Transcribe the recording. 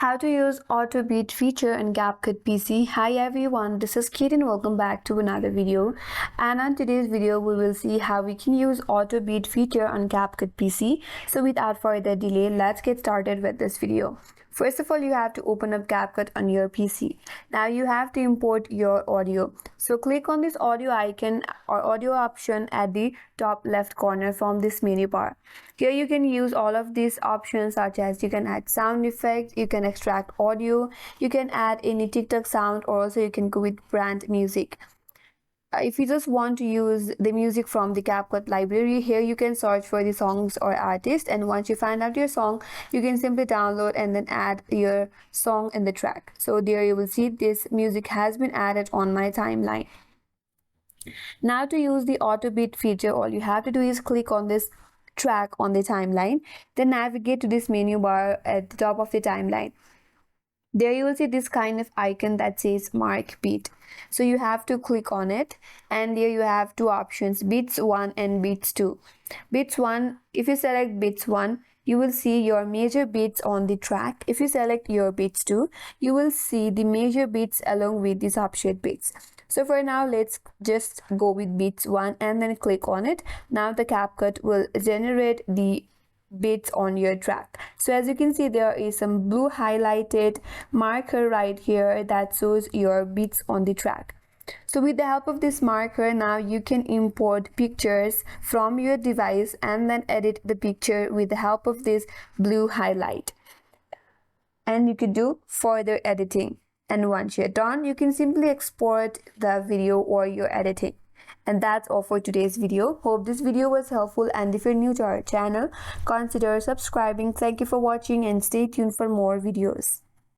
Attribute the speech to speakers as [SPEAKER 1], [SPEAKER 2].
[SPEAKER 1] How to use Auto Beat feature in CapCut PC. Hi everyone, this is Kate and welcome back to another video. And on today's video, we will see how we can use Auto Beat feature on CapCut PC. So without further delay, let's get started with this video. First of all, you have to open up CapCut on your PC. Now you have to import your audio. So click on this audio icon or audio option at the top left corner from this menu bar. Here you can use all of these options, such as you can add sound effects, you can extract audio, you can add any TikTok sound, or also you can go with brand music. If you just want to use the music from the CapCut library, here you can search for the songs or artists, and once you find out your song, you can simply download and then add your song in the track. So there you will see this music has been added on my timeline. Now to use the Auto Beat feature, all you have to do is click on this track on the timeline, then navigate to this menu bar at the top of the timeline. There you will see this kind of icon that says Mark Beat. So you have to click on it, and there you have two options, beats 1 and beats 2. Beats 1, if you select beats 1, you will see your major beats on the track. If you select your beats 2, you will see the major beats along with the subshade beats. So for now, let's just go with beats 1 and then click on it. Now the CapCut will generate the beats on your track. So as you can see, there is some blue highlighted marker right here that shows your beats on the track. So with the help of this marker, now you can import pictures from your device and then edit the picture with the help of this blue highlight, and you can do further editing. And once you're done, you can simply export the video or your editing. And that's all for today's video. Hope this video was helpful, and if you're new to our channel, consider subscribing. Thank you for watching and stay tuned for more videos.